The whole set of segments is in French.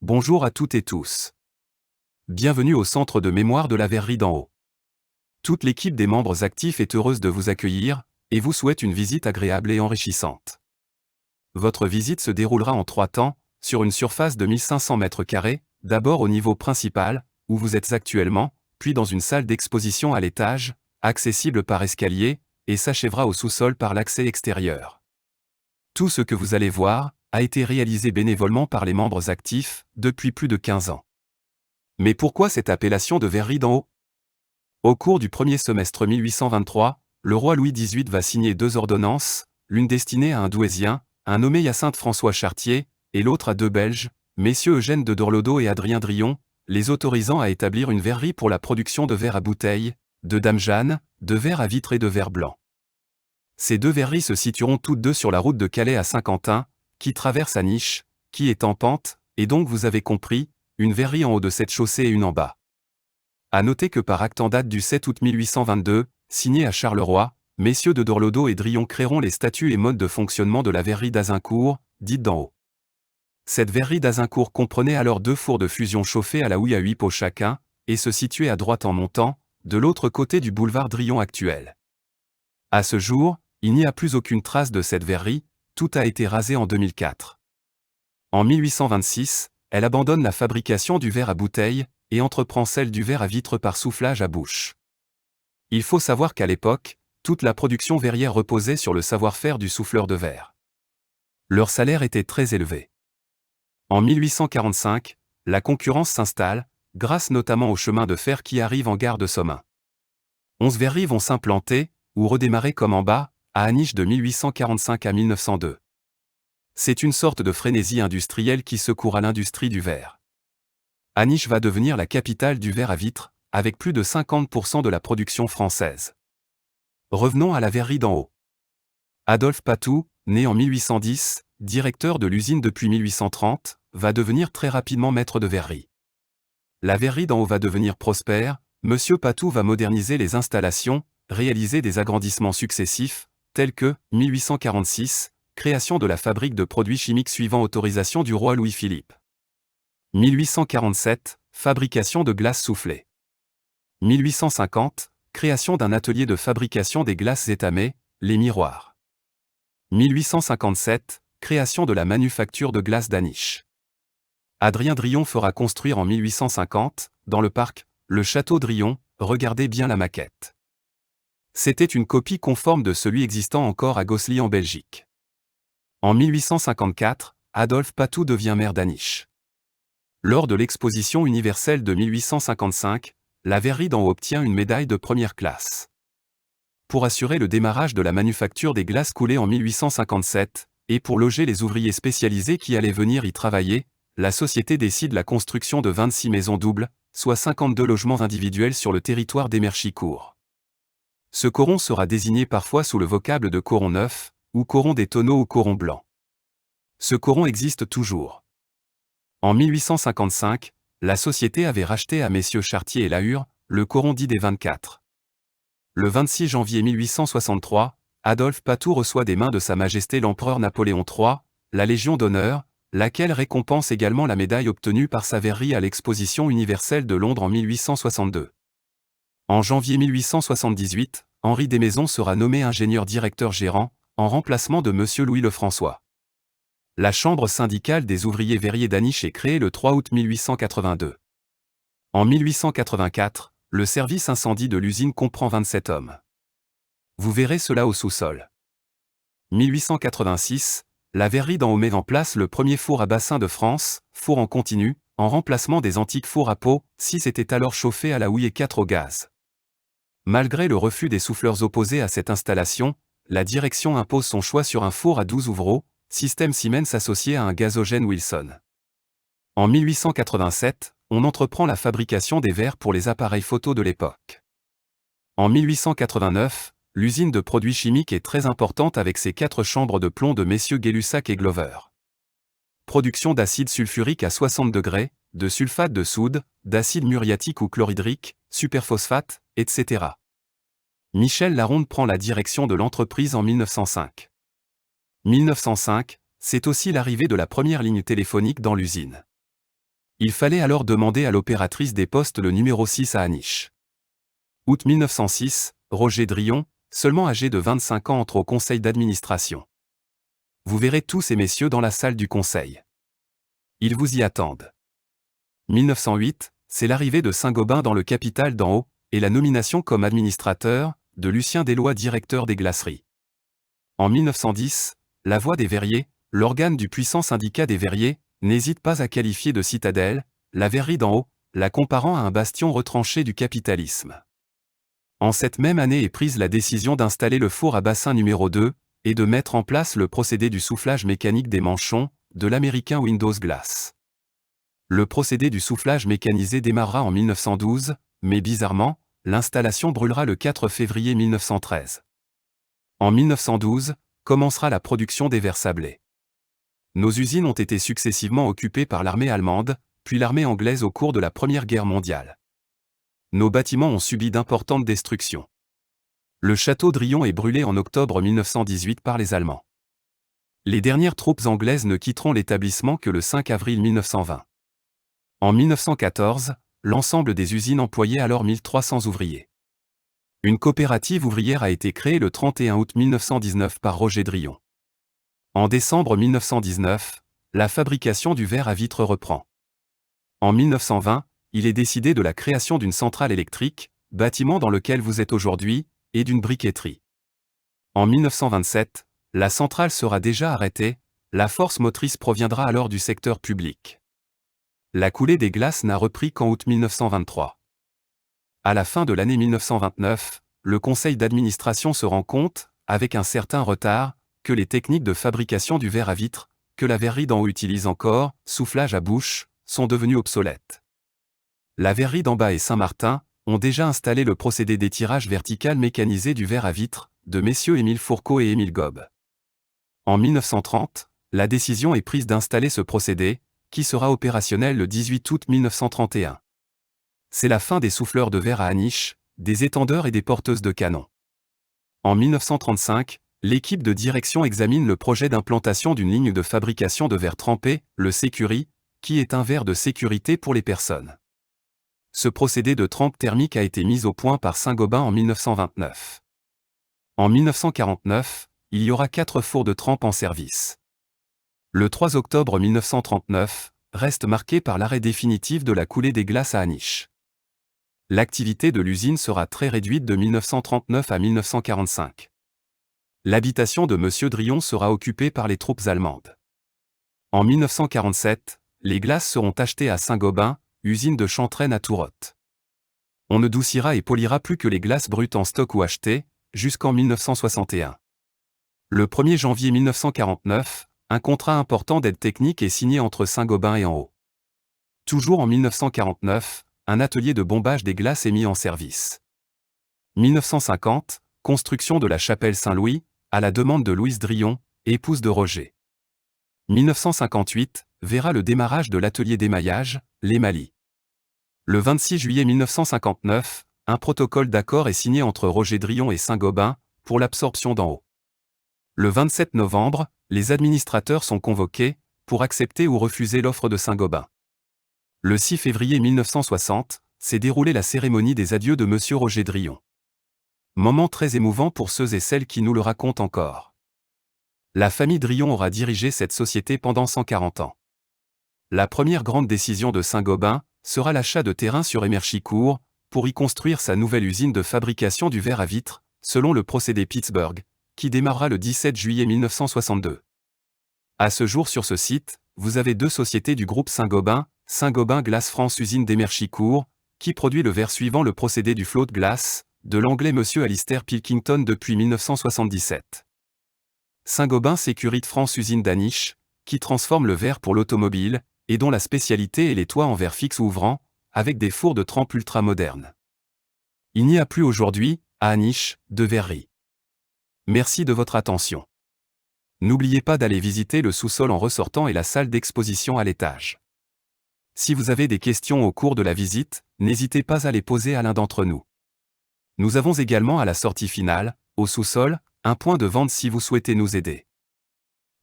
Bonjour à toutes et tous. Bienvenue au centre de mémoire de la Verrerie d'en haut. Toute l'équipe des membres actifs est heureuse de vous accueillir et vous souhaite une visite agréable et enrichissante. Votre visite se déroulera en 3 temps, sur une surface de 1500 m², d'abord au niveau principal, où vous êtes actuellement, puis dans une salle d'exposition à l'étage, accessible par escalier, et s'achèvera au sous-sol par l'accès extérieur. Tout ce que vous allez voir a été réalisé bénévolement par les membres actifs depuis plus de 15 ans. Mais pourquoi cette appellation de Verrerie d'en haut? Au cours du premier semestre 1823, le roi Louis XVIII va signer 2 ordonnances, l'une destinée à un Douaisien, un nommé Hyacinthe François Chartier, et l'autre à 2 Belges, messieurs Eugène de Dorlodot et Adrien Drillon, les autorisant à établir une verrerie pour la production de verre à bouteille, de Dame Jeanne, de verre à vitre et de verre blanc. Ces 2 verreries se situeront toutes deux sur la route de Calais à Saint-Quentin, qui traverse Aniche, qui est en pente, et donc vous avez compris, une verrerie en haut de cette chaussée et une en bas. À noter que par acte en date du 7 août 1822, signé à Charleroi, messieurs de Dorlodot et Drillon créeront les statuts et modes de fonctionnement de la verrerie d'Azincourt, dite d'en haut. Cette verrerie d'Azincourt comprenait alors 2 fours de fusion chauffés à la houille à 8 pots chacun, et se situait à droite en montant, de l'autre côté du boulevard Drillon actuel. À ce jour, il n'y a plus aucune trace de cette verrerie, tout a été rasé en 2004. En 1826, elle abandonne la fabrication du verre à bouteille, et entreprend celle du verre à vitre par soufflage à bouche. Il faut savoir qu'à l'époque, toute la production verrière reposait sur le savoir-faire du souffleur de verre. Leur salaire était très élevé. En 1845, la concurrence s'installe, grâce notamment au chemin de fer qui arrive en gare de Somain. 11 verreries vont s'implanter, ou redémarrer comme en bas, à Aniche de 1845 à 1902. C'est une sorte de frénésie industrielle qui secourt à l'industrie du verre. Aniche va devenir la capitale du verre à vitre, avec plus de 50% de la production française. Revenons à la verrerie d'en haut. Adolphe Patou, né en 1810, directeur de l'usine depuis 1830, va devenir très rapidement maître de verrerie. La verrerie d'en haut va devenir prospère, Monsieur Patou va moderniser les installations, réaliser des agrandissements successifs, tels que, 1846, création de la fabrique de produits chimiques suivant autorisation du roi Louis-Philippe. 1847, fabrication de glaces soufflées. 1850, création d'un atelier de fabrication des glaces étamées, les miroirs. 1857, création de la manufacture de glaces d'Aniche. Adrien Drillon fera construire en 1850, dans le parc, le château Drillon, regardez bien la maquette. C'était une copie conforme de celui existant encore à Gosselies en Belgique. En 1854, Adolphe Patou devient maire d'Aniche. Lors de l'exposition universelle de 1855, la verrerie d'en haut obtient une médaille de première classe. Pour assurer le démarrage de la manufacture des glaces coulées en 1857, et pour loger les ouvriers spécialisés qui allaient venir y travailler, la société décide la construction de 26 maisons doubles, soit 52 logements individuels sur le territoire d'Emerchicourt. Ce coron sera désigné parfois sous le vocable de coron neuf, ou coron des tonneaux ou coron blanc. Ce coron existe toujours. En 1855, la société avait racheté à messieurs Chartier et Lahure, le coron dit des 24. Le 26 janvier 1863, Adolphe Patou reçoit des mains de Sa Majesté l'Empereur Napoléon III, la Légion d'honneur, laquelle récompense également la médaille obtenue par sa verrerie à l'Exposition universelle de Londres en 1862. En janvier 1878, Henri Desmaisons sera nommé ingénieur-directeur gérant, en remplacement de Monsieur Louis Lefrançois. La Chambre syndicale des ouvriers verriers d'Aniche est créée le 3 août 1882. En 1884, le service incendie de l'usine comprend 27 hommes. Vous verrez cela au sous-sol. 1886, la verrerie d'en haut met en place le premier four à bassin de France, four en continu, en remplacement des antiques fours à pot, 6 étaient alors chauffés à la houille et 4 au gaz. Malgré le refus des souffleurs opposés à cette installation, la direction impose son choix sur un four à 12 ouvreaux, système Siemens associé à un gazogène Wilson. En 1887, on entreprend la fabrication des verres pour les appareils photo de l'époque. En 1889, l'usine de produits chimiques est très importante avec ses 4 chambres de plomb de messieurs Gay-Lussac et Glover. Production d'acide sulfurique à 60 degrés, de sulfate de soude, d'acide muriatique ou chlorhydrique, superphosphate, etc. Michel Laronde prend la direction de l'entreprise en 1905. 1905, c'est aussi l'arrivée de la première ligne téléphonique dans l'usine. Il fallait alors demander à l'opératrice des postes le numéro 6 à Aniche. Août 1906, Roger Drion, seulement âgé de 25 ans, entre au conseil d'administration. Vous verrez tous ces messieurs dans la salle du conseil. Ils vous y attendent. 1908, c'est l'arrivée de Saint-Gobain dans le capital d'en haut, et la nomination comme administrateur de Lucien Deslois, directeur des glaceries. En 1910, la Voix des verriers, l'organe du puissant syndicat des verriers, n'hésite pas à qualifier de citadelle la verrerie d'en haut, la comparant à un bastion retranché du capitalisme. En cette même année est prise la décision d'installer le four à bassin numéro 2 et de mettre en place le procédé du soufflage mécanique des manchons de l'américain Windows Glass. Le procédé du soufflage mécanisé démarrera en 1912, mais bizarrement, l'installation brûlera le 4 février 1913. En 1912, commencera la production des verres sablés. Nos usines ont été successivement occupées par l'armée allemande, puis l'armée anglaise au cours de la Première Guerre mondiale. Nos bâtiments ont subi d'importantes destructions. Le château Drion est brûlé en octobre 1918 par les Allemands. Les dernières troupes anglaises ne quitteront l'établissement que le 5 avril 1920. En 1914, l'ensemble des usines employait alors 1300 ouvriers. Une coopérative ouvrière a été créée le 31 août 1919 par Roger Drion. En décembre 1919, la fabrication du verre à vitre reprend. En 1920, il est décidé de la création d'une centrale électrique, bâtiment dans lequel vous êtes aujourd'hui, et d'une briqueterie. En 1927, la centrale sera déjà arrêtée, la force motrice proviendra alors du secteur public. La coulée des glaces n'a repris qu'en août 1923. À la fin de l'année 1929, le conseil d'administration se rend compte, avec un certain retard, que les techniques de fabrication du verre à vitre, que la verrerie d'en haut utilise encore, soufflage à bouche, sont devenues obsolètes. La verrerie d'en bas et Saint-Martin ont déjà installé le procédé d'étirage vertical mécanisé du verre à vitre, de messieurs Émile Fourcault et Émile Gobe. En 1930, la décision est prise d'installer ce procédé, qui sera opérationnel le 18 août 1931. C'est la fin des souffleurs de verre à Aniche, des étendeurs et des porteuses de canons. En 1935, l'équipe de direction examine le projet d'implantation d'une ligne de fabrication de verre trempé, le Sécuri, qui est un verre de sécurité pour les personnes. Ce procédé de trempe thermique a été mis au point par Saint-Gobain en 1929. En 1949, il y aura 4 fours de trempe en service. Le 3 octobre 1939, reste marqué par l'arrêt définitif de la coulée des glaces à Aniche. L'activité de l'usine sera très réduite de 1939 à 1945. L'habitation de M. Drion sera occupée par les troupes allemandes. En 1947, les glaces seront achetées à Saint-Gobain, usine de Chantraine à Tourotte. On ne doucira et polira plus que les glaces brutes en stock ou achetées, jusqu'en 1961. Le 1er janvier 1949, un contrat important d'aide technique est signé entre Saint-Gobain et en haut. Toujours en 1949, un atelier de bombage des glaces est mis en service. 1950, construction de la chapelle Saint-Louis, à la demande de Louise Drion, épouse de Roger. 1958, verra le démarrage de l'atelier d'émaillage, l'Émalie. Le 26 juillet 1959, un protocole d'accord est signé entre Roger Drion et Saint-Gobain, pour l'absorption d'en haut. Le 27 novembre, les administrateurs sont convoqués, pour accepter ou refuser l'offre de Saint-Gobain. Le 6 février 1960, s'est déroulée la cérémonie des adieux de M. Roger Drion. Moment très émouvant pour ceux et celles qui nous le racontent encore. La famille Drion aura dirigé cette société pendant 140 ans. La première grande décision de Saint-Gobain sera l'achat de terrain sur Émerchicourt, pour y construire sa nouvelle usine de fabrication du verre à vitre, selon le procédé Pittsburgh, qui démarrera le 17 juillet 1962. À ce jour sur ce site, vous avez 2 sociétés du groupe Saint-Gobain, Saint-Gobain Glace France usine d'Émerchicourt, qui produit le verre suivant le procédé du float glass, de l'anglais M. Alistair Pilkington depuis 1977. Saint-Gobain Sécurité France usine d'Aniche, qui transforme le verre pour l'automobile, et dont la spécialité est les toits en verre fixe ouvrant, avec des fours de trempe ultra modernes. Il n'y a plus aujourd'hui, à Aniche, de verrerie. Merci de votre attention. N'oubliez pas d'aller visiter le sous-sol en ressortant et la salle d'exposition à l'étage. Si vous avez des questions au cours de la visite, n'hésitez pas à les poser à l'un d'entre nous. Nous avons également à la sortie finale, au sous-sol, un point de vente si vous souhaitez nous aider.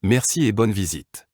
Merci et bonne visite.